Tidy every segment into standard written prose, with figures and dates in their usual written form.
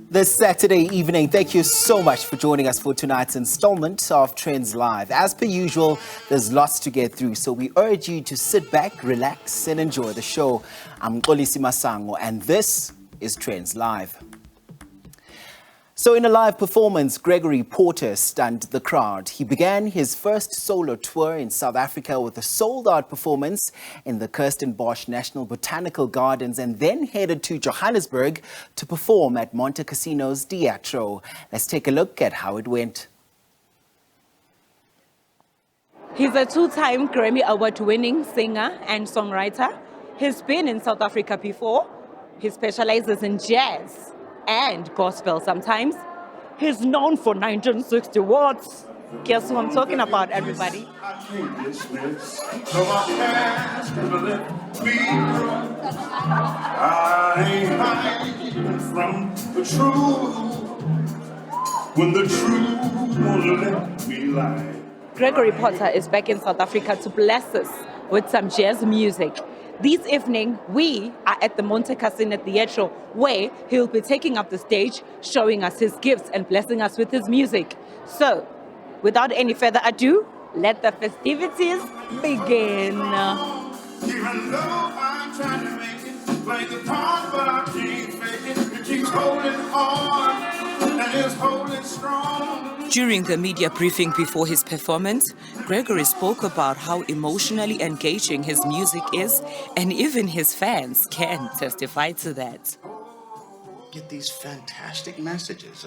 This Saturday evening, thank you so much for joining us for tonight's installment of Trendz Live. As per usual, there's lots to get through, so we urge you to sit back, relax, and enjoy the show. I'm Mxolisi Masango, and this is Trendz Live. So in a live performance, Gregory Porter stunned the crowd. He began his first solo tour in South Africa with a sold-out performance in the Kirstenbosch National Botanical Gardens and then headed to Johannesburg to perform at Monte Casino's Teatro. Let's take a look at how it went. He's a two-time Grammy Award-winning singer and songwriter. He's been in South Africa before. He specializes in jazz and gospel sometimes. He's known for 1960 watts. Guess who I'm talking about, everybody? Gregory Porter is back in South Africa to bless us with some jazz music. This evening, we are at the Monte Casino Teatro, where he'll be taking up the stage, showing us his gifts and blessing us with his music. So, without any further ado, let the festivities begin. Even though I'm trying to make it, play the part, but I can't fake it. It keeps holding on, and it's holding strong. During the media briefing before his performance, Gregory spoke about how emotionally engaging his music is, and even his fans can testify to that. Get these fantastic messages,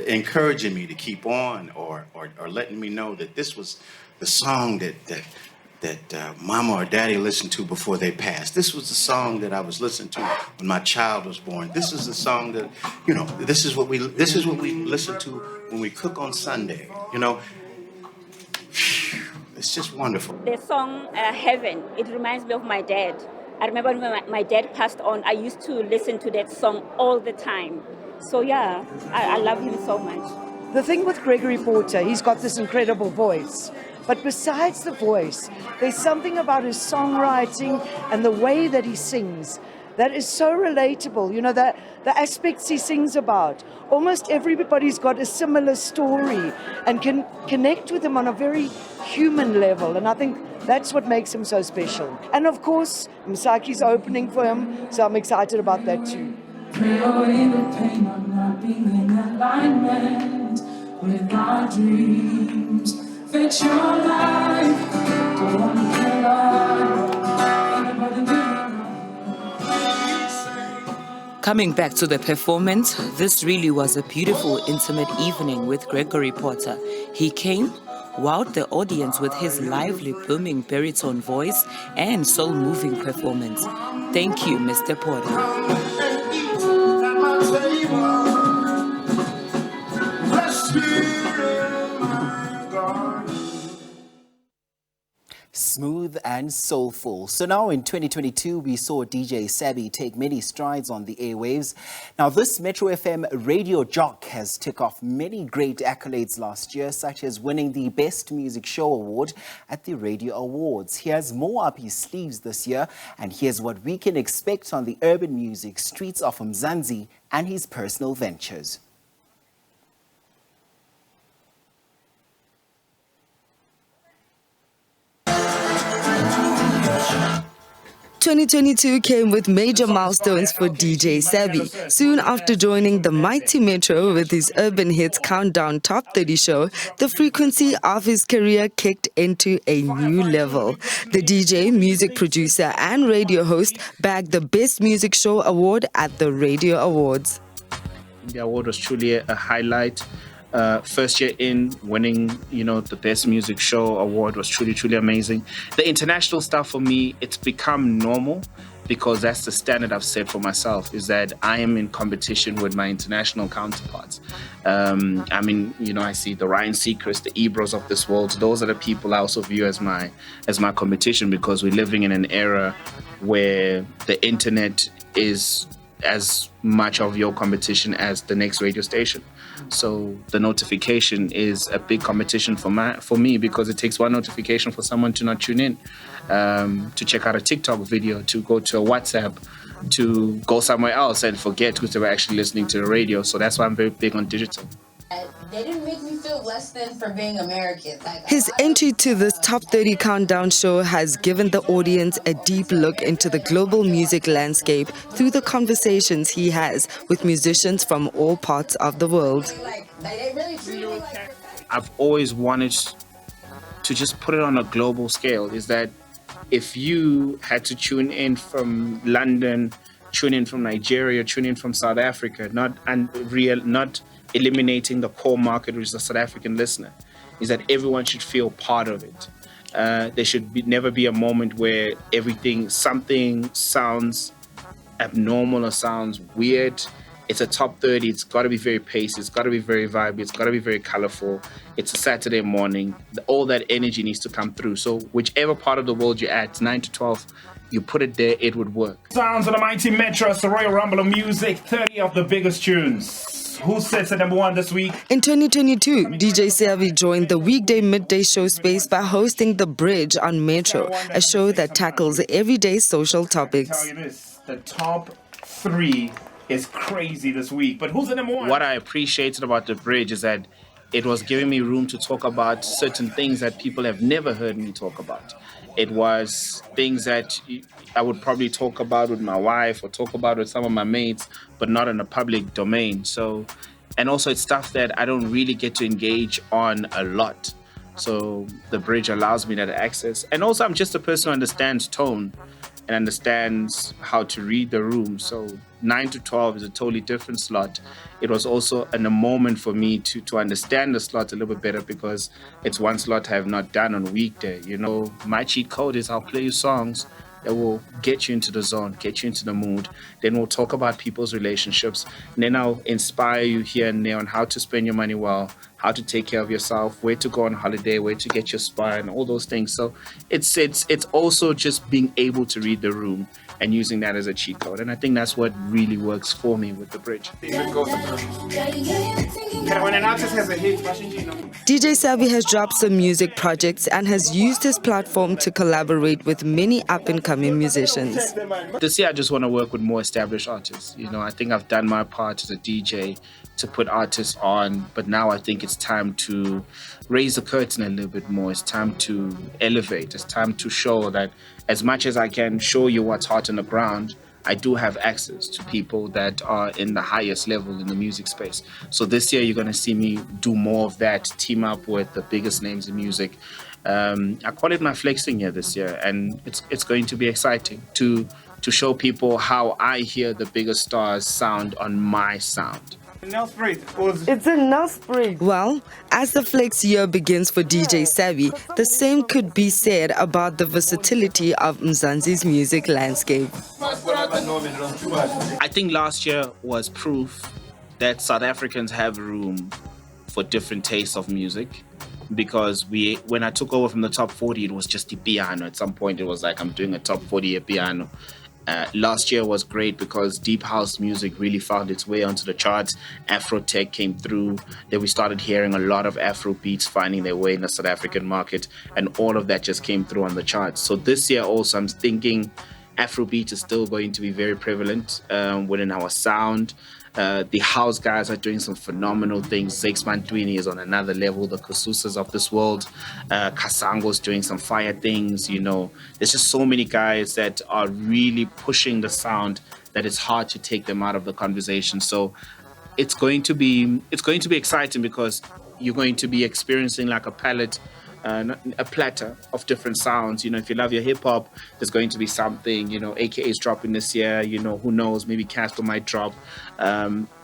encouraging me to keep on, or letting me know that this was the song that Mama or Daddy listened to before they passed. This was the song that I was listening to when my child was born. This is the song that, this is what we listen to when we cook on Sunday. It's just wonderful. The song Heaven, it reminds me of my dad. I remember when my dad passed on, I used to listen to that song all the time. So yeah, I love him so much. The thing with Gregory Porter, he's got this incredible voice. But besides the voice, there's something about his songwriting and the way that he sings that is so relatable. The aspects he sings about. Almost everybody's got a similar story and can connect with him on a very human level. And I think that's what makes him so special. And of course, Msaki's opening for him, so I'm excited about that too. Pray away the pain of not being in alignment with our dreams. Fix your life, go on Coming back to the performance, this really was a beautiful, intimate evening with Gregory Porter. He came, wowed the audience with his lively, booming baritone voice and soul-moving performance. Thank you, Mr. Porter. Smooth and soulful. So now in 2022, we saw DJ Savi take many strides on the airwaves. Now this Metro FM radio jock has ticked off many great accolades last year, such as winning the Best Music Show Award at the Radio Awards. He has more up his sleeves this year, and here's what we can expect on the urban music streets of Mzansi and his personal ventures. 2022 came with major milestones for DJ Savi. Soon after joining the mighty Metro with his Urban Hits Countdown Top 30 show, the frequency of his career kicked into a new level. The DJ, music producer and radio host bagged the Best Music Show Award at the Radio Awards. The award was truly a highlight. First year in, winning, the Best Music Show Award was truly, truly amazing. The international stuff for me, it's become normal. because that's the standard I've set for myself, is that I am in competition with my international counterparts. I mean, I see the Ryan Seacrest, the Ebros of this world. Those are the people I also view as my competition, because we're living in an era where the internet is as much of your competition as the next radio station. So the notification is a big competition for me, because it takes one notification for someone to not tune in, to check out a TikTok video, to go to a WhatsApp, to go somewhere else and forget because they were actually listening to the radio. So that's why I'm very big on digital. They didn't make me feel less than for being American. His entry to this Top 30 Countdown show has given the audience a deep look into the global music landscape through the conversations he has with musicians from all parts of the world. They really treat me I've always wanted to just put it on a global scale, is that if you had to tune in from London, tune in from Nigeria, tune in from South Africa, not eliminating the core market, which is the South African listener, is that everyone should feel part of it. There should never be a moment where something sounds abnormal or sounds weird. It's a top 30. It's got to be very pacey. It's got to be very vibey. It's got to be very colorful. It's a Saturday morning. All that energy needs to come through. So whichever part of the world you're at, 9 to 12, you put it there, it would work. Sounds of the mighty Metro, it's the Royal Rumble of music, 30 of the biggest tunes. Who sits at number 1 this week? In 2022, DJ Savi joined the weekday midday show space by hosting The Bridge on Metro, a show that tackles everyday social topics. I'll tell you this, the top 3 is crazy this week, but who's the number 1? What I appreciated about The Bridge is that it was giving me room to talk about certain things that people have never heard me talk about. It was things that I would probably talk about with my wife or talk about with some of my mates, but not in a public domain. So, and also it's stuff that I don't really get to engage on a lot. So The Bridge allows me that access. And also I'm just a person who understands tone and understands how to read the room. So 9 to 12 is a totally different slot. It was also a moment for me to understand the slot a little bit better, because it's one slot I have not done on weekday. My cheat code is I'll play you songs that will get you into the zone, get you into the mood. Then we'll talk about people's relationships. And then I'll inspire you here and there on how to spend your money well, how to take care of yourself, where to go on holiday, where to get your spa, and all those things. So it's also just being able to read the room and using that as a cheat code. And I think that's what really works for me with The Bridge. When an artist has a hit, DJ Savi has dropped some music projects and has used his platform to collaborate with many up-and-coming musicians. This year, I just want to work with more established artists. I think I've done my part as a DJ to put artists on, but now I think it's time to raise the curtain a little bit more. It's time to elevate. It's time to show that as much as I can show you what's hot on the ground, I do have access to people that are in the highest level in the music space. So this year, you're going to see me do more of that, team up with the biggest names in music. I call it my flexing year this year, and it's going to be exciting to show people how I hear the biggest stars sound on my sound. It's enough break. Well, as the flex year begins for DJ Savi, the same could be said about the versatility of Mzansi's music landscape. I think last year was proof that South Africans have room for different tastes of music, because when I took over from the top 40, it was just the piano. At some point, it was like I'm doing a top 40 piano. Last year was great because deep house music really found its way onto the charts. Afro tech came through. Then we started hearing a lot of Afro beats finding their way in the South African market, and all of that just came through on the charts. So this year also, I'm thinking Afrobeat is still going to be very prevalent within our sound. The house guys are doing some phenomenal things. Zakes Mantwini is on another level, the Kasusas of this world. Kasango's doing some fire things, There's just so many guys that are really pushing the sound that it's hard to take them out of the conversation. So it's going to be exciting, because you're going to be experiencing like a palette, a platter of different sounds. If you love your hip hop, there's going to be something. AKA is dropping this year. Who knows? Maybe Casper might drop.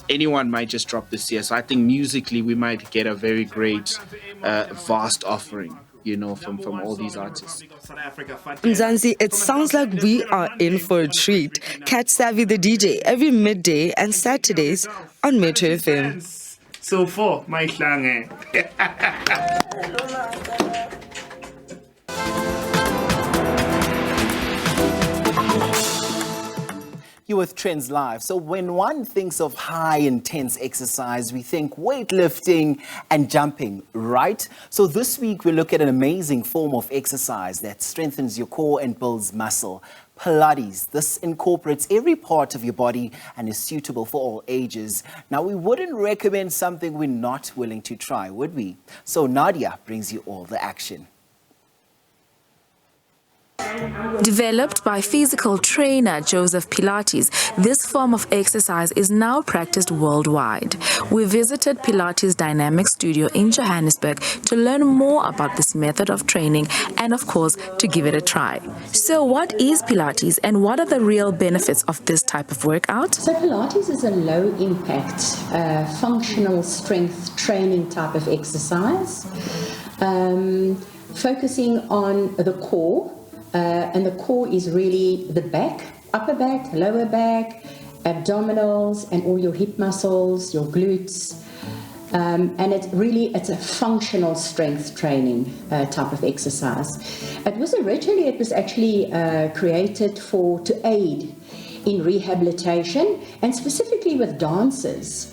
Anyone might just drop this year. So I think musically we might get a very great, vast offering you know, from all these artists. Mzansi, it sounds like we are in for a treat. Catch Savi the DJ every midday and Saturdays on Metro FM. So for my slang. You're with Trendz Live. So when one thinks of high intense exercise, we think weightlifting and jumping, right? So this week we look at an amazing form of exercise that strengthens your core and builds muscle. Pilates. This incorporates every part of your body and is suitable for all ages. Now, we wouldn't recommend something we're not willing to try, would we? So Nadia brings you all the action. Developed by physical trainer Joseph Pilates, this form of exercise is now practiced worldwide. We visited Pilates Dynamic Studio in Johannesburg to learn more about this method of training and, of course, to give it a try. So what is Pilates and what are the real benefits of this type of workout? So Pilates is a low-impact, functional strength training type of exercise, focusing on the core. And the core is really the back, upper back, lower back, abdominals, and all your hip muscles, your glutes. And it's a functional strength training type of exercise. It was actually created to aid in rehabilitation and specifically with dancers.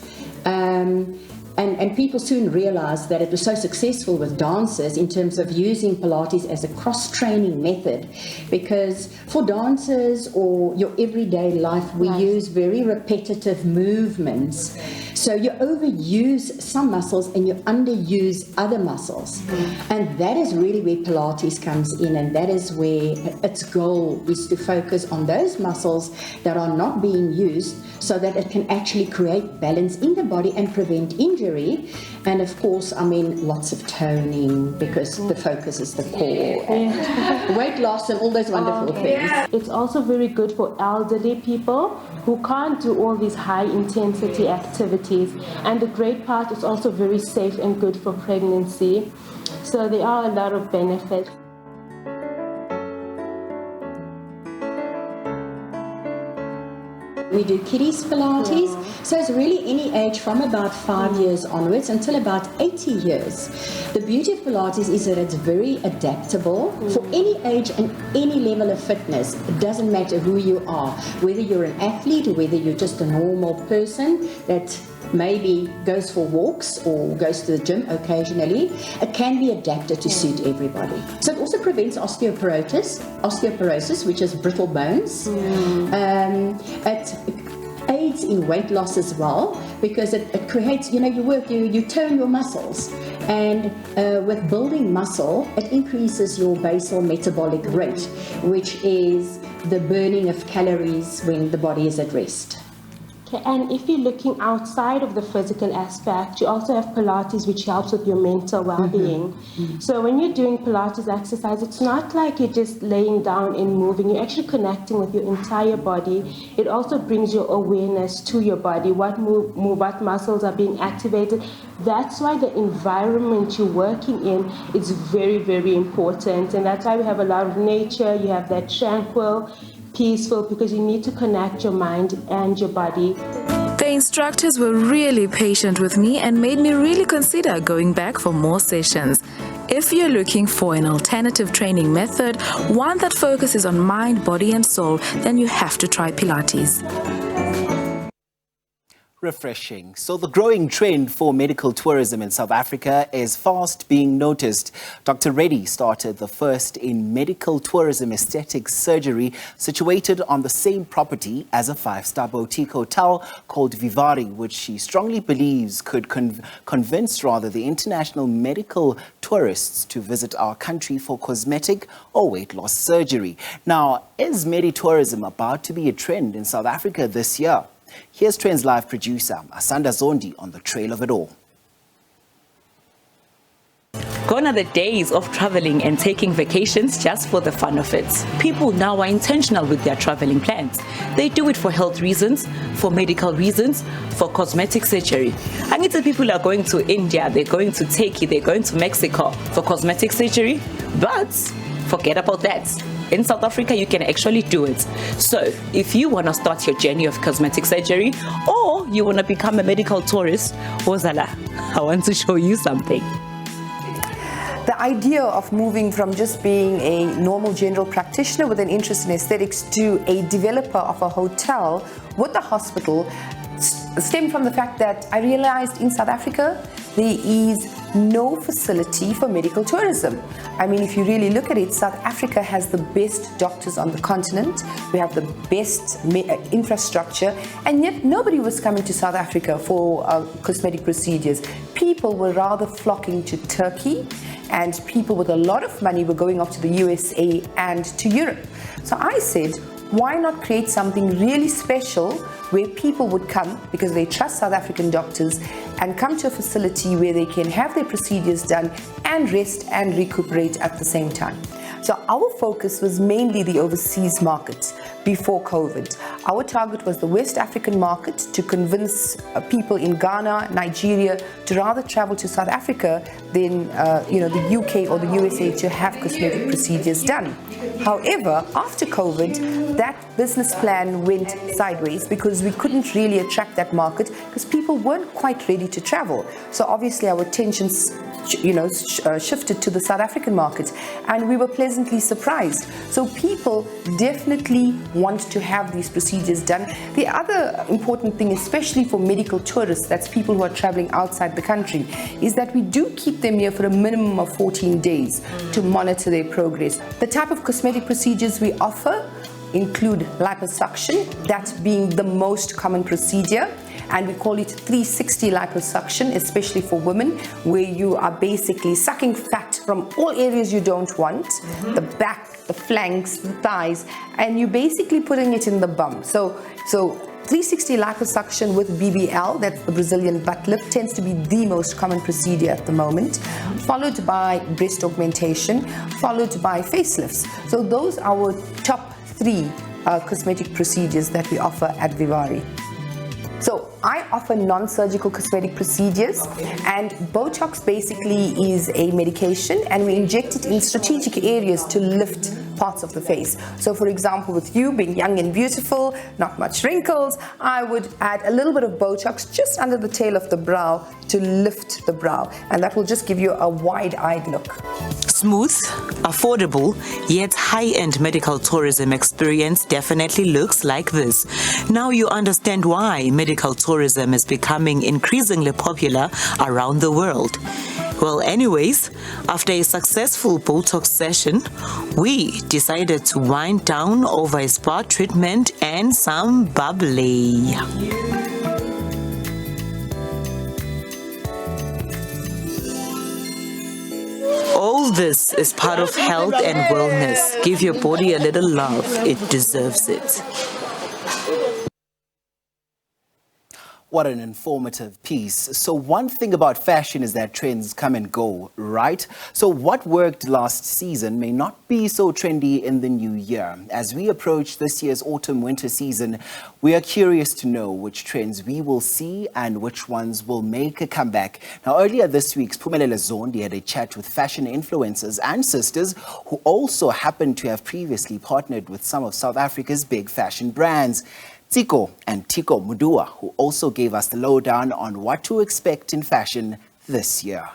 And people soon realized that it was so successful with dancers in terms of using Pilates as a cross-training method, because for dancers or your everyday life, we use very repetitive movements. So you overuse some muscles and you underuse other muscles. And that is really where Pilates comes in, and that is where its goal is to focus on those muscles that are not being used so that it can actually create balance in the body and prevent injury. And of course, lots of toning, because the focus is the core. And weight loss and all those wonderful things. It's also very good for elderly people who can't do all these high intensity activities. And the great part is also very safe and good for pregnancy. So there are a lot of benefits. We do kiddies Pilates, so it's really any age from about 5 years onwards until about 80 years. The beauty of Pilates is that it's very adaptable for any age and any level of fitness. It doesn't matter who you are, whether you're an athlete or whether you're just a normal person that maybe goes for walks or goes to the gym occasionally. It can be adapted to suit everybody. So it also prevents osteoporosis, which is brittle bones. It aids in weight loss as well, because it creates, you tone your muscles, and with building muscle, it increases your basal metabolic rate, which is the burning of calories when the body is at rest. Okay, and if you're looking outside of the physical aspect, you also have Pilates, which helps with your mental well-being. So when you're doing Pilates exercise, it's not like you're just laying down and moving. You're actually connecting with your entire body. It also brings your awareness to your body, what muscles are being activated. That's why the environment you're working in is very, very important. And that's why we have a lot of nature. You have that tranquil, peaceful, because you need to connect your mind and your body. The instructors were really patient with me and made me really consider going back for more sessions. If you're looking for an alternative training method, one that focuses on mind, body and soul, then you have to try Pilates. Refreshing. So the growing trend for medical tourism in South Africa is fast being noticed. Dr. Reddy started the first in medical tourism aesthetic surgery situated on the same property as a 5-star boutique hotel called Vivari, which she strongly believes could convince the international medical tourists to visit our country for cosmetic or weight loss surgery. Now, is Medi tourism about to be a trend in South Africa this year? Here's Trendz Live producer Asanda Zondi on the trail of it all. Gone are the days of traveling and taking vacations just for the fun of it. People now are intentional with their traveling plans. They do it for health reasons, for medical reasons, for cosmetic surgery. I mean, people are going to India, they're going to Turkey, they're going to Mexico for cosmetic surgery, but forget about that. In South Africa, you can actually do it. So if you want to start your journey of cosmetic surgery, or you want to become a medical tourist, Wozala, I want to show you something. The idea of moving from just being a normal general practitioner with an interest in aesthetics to a developer of a hotel with a hospital stemmed from the fact that I realized in South Africa there is no facility for medical tourism. I mean, if you really look at it, South Africa has the best doctors on the continent. We have the best infrastructure, and yet nobody was coming to South Africa for cosmetic procedures. People were rather flocking to Turkey, and people with a lot of money were going off to the USA and to Europe. So I said, why not create something really special where people would come because they trust South African doctors and come to a facility where they can have their procedures done and rest and recuperate at the same time. So our focus was mainly the overseas markets before COVID. Our target was the West African market to convince people in Ghana, Nigeria to rather travel to South Africa than the UK or the USA to have cosmetic procedures done. However, after COVID, that business plan went sideways because we couldn't really attract that market because people weren't quite ready to travel. So obviously our attentions shifted to the South African market, and we were pleasantly surprised. So people definitely want to have these procedures done. The other important thing, especially for medical tourists, that's people who are traveling outside the country, is that we do keep them here for a minimum of 14 days to monitor their progress. The type of cosmetic procedures we offer include liposuction, that being the most common procedure, and we call it 360 liposuction, especially for women, where you are basically sucking fat from all areas you don't want, the back, the flanks, the thighs, and you're basically putting it in the bum. So 360 liposuction with BBL, that's the Brazilian butt lift, tends to be the most common procedure at the moment, followed by breast augmentation, followed by facelifts. So those are our top 3 cosmetic procedures that we offer at Vivari. So I offer non-surgical cosmetic procedures, and Botox basically is a medication, and we inject it in strategic areas to lift parts of the face. So for example, with you being young and beautiful, not much wrinkles, I would add a little bit of Botox just under the tail of the brow to lift the brow, and that will just give you a wide-eyed look. Smooth, affordable, yet high-end medical tourism experience definitely looks like this. Now you understand why medical tourism is becoming increasingly popular around the world. Well, anyways, after a successful Botox session, we decided to wind down over a spa treatment and some bubbly. All this is part of health and wellness. Give your body a little love. It deserves it. What an informative piece. So one thing about fashion is that trends come and go, right? So what worked last season may not be so trendy in the new year. As we approach this year's autumn-winter season, we are curious to know which trends we will see and which ones will make a comeback. Now, earlier this week, Phumelela Zondi had a chat with fashion influencers and sisters who also happened to have previously partnered with some of South Africa's big fashion brands. Tiko and Tiko Mudua, who also gave us the lowdown on what to expect in fashion this year.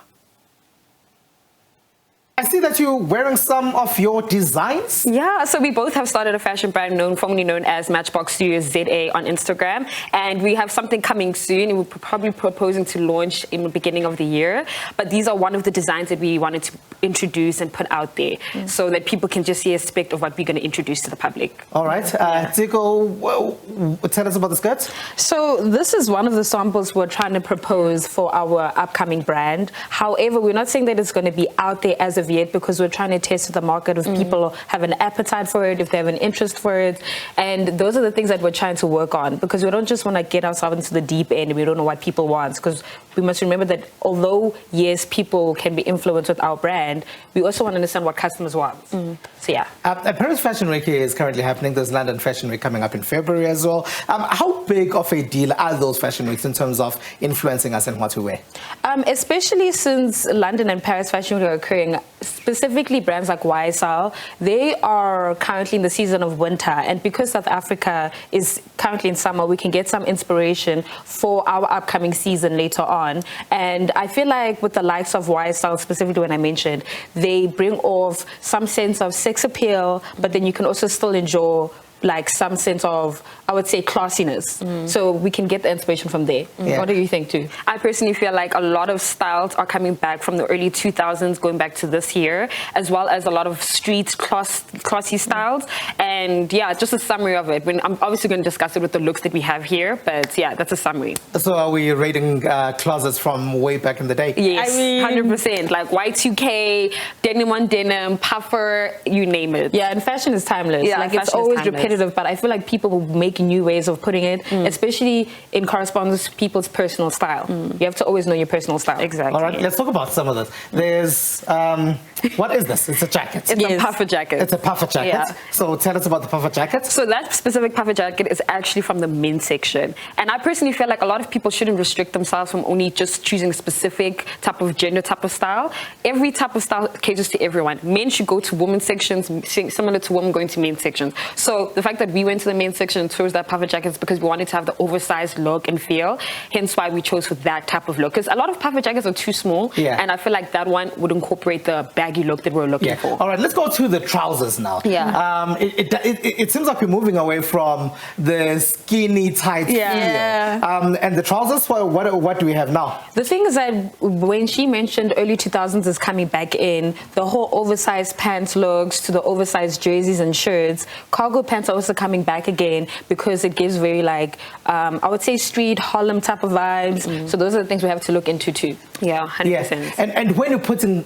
I see that you're wearing some of your designs. Yeah, so we both have started a fashion brand formerly known as Matchbox Studios ZA on Instagram, and we have something coming soon, and we're probably proposing to launch in the beginning of the year. But these are one of the designs that we wanted to introduce and put out there, so that people can just see a aspect of what we're going to introduce to the public. All right, Tiko, tell us about the skirts. So this is one of the samples we're trying to propose for our upcoming brand. However, we're not saying that it's going to be out there as of yet, because we're trying to test the market if people have an appetite for it, if they have an interest for it, and those are the things that we're trying to work on, because we don't just want to get ourselves into the deep end and we don't know what people want, because we must remember that although, yes, people can be influenced with our brand, we also want to understand what customers want. So, yeah. Paris Fashion Week is currently happening. There's London Fashion Week coming up in February as well. How big of a deal are those fashion weeks in terms of influencing us in what we wear? Especially since London and Paris Fashion Week are occurring, specifically brands like YSL, they are currently in the season of winter. And because South Africa is currently in summer, we can get some inspiration for our upcoming season later on. And I feel like with the likes of YSL, specifically when I mentioned, they bring off some sense of sex appeal, but then you can also still enjoy like some sense of, I would say, classiness. So we can get the inspiration from there. What do you think too? I personally feel like a lot of styles are coming back from the early 2000s going back to this year, as well as a lot of street classy styles. And yeah, just a summary of it. I'm obviously going to discuss it with the looks that we have here, but yeah, that's a summary. So are we rating closets from way back in the day? Yes, 100%. Like Y2K, denim on denim, puffer, you name it. Yeah, and fashion is timeless. Yeah, like it's always repetitive, but I feel like people will make new ways of putting it, especially in correspondence to people's personal style. You have to always know your personal style. Exactly. All right, let's talk about some of this. There's, what is this? It's a jacket. It's a puffer jacket. It's a puffer jacket. Yeah. So tell us about the puffer jacket. So that specific puffer jacket is actually from the men's section. And I personally feel like a lot of people shouldn't restrict themselves from only just choosing a specific type of gender type of style. Every type of style caters to everyone. Men should go to women's sections, similar to women going to men's sections. So the fact that we went to the men's section and chose that puffer jacket is because we wanted to have the oversized look and feel. Hence why we chose for that type of look. Because a lot of puffer jackets are too small. Yeah. And I feel like that one would incorporate the baggy look that we're looking for. All right, let's go to the trousers now. Yeah. It seems like we're moving away from the skinny tight feel. And the trousers, what do we have now? The thing is that when she mentioned early 2000s is coming back in, the whole oversized pants looks to the oversized jerseys and shirts, cargo pants are also coming back again because it gives very like, I would say street Harlem type of vibes. So those are the things we have to look into too. Yeah, 100%. Yeah. And when you're putting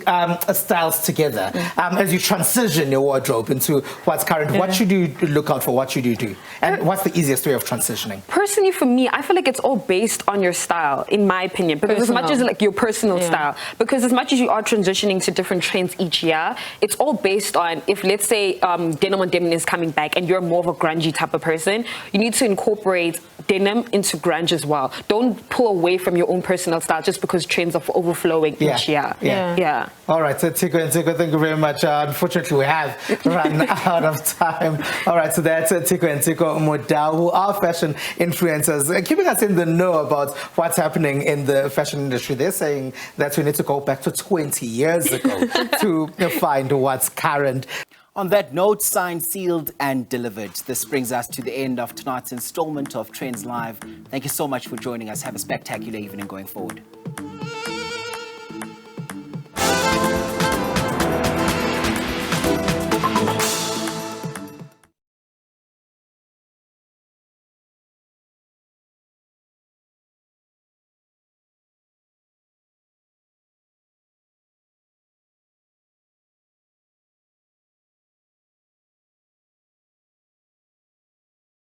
styles together, as you transition your wardrobe into what's current, what should you look out for? What should you do? And what's the easiest way of transitioning? Personally, for me, I feel like it's all based on your style, in my opinion. Because as much as like your personal style, because as much as you are transitioning to different trends each year, it's all based on, if let's say denim on denim is coming back and you're more of a grungy type of person, you need to incorporate denim into grunge as well. Don't pull away from your own personal style just because trends are overflowing each year. Yeah. All right, so Tiko and Tiko, thank you very much. Unfortunately, we have run out of time. All right, so that's Tiko and Tiko Modao, who are fashion influencers, keeping us in the know about what's happening in the fashion industry. They're saying that we need to go back to 20 years ago to find what's current. On that note, signed, sealed, and delivered. This brings us to the end of tonight's installment of Trendz Live. Thank you so much for joining us. Have a spectacular evening going forward.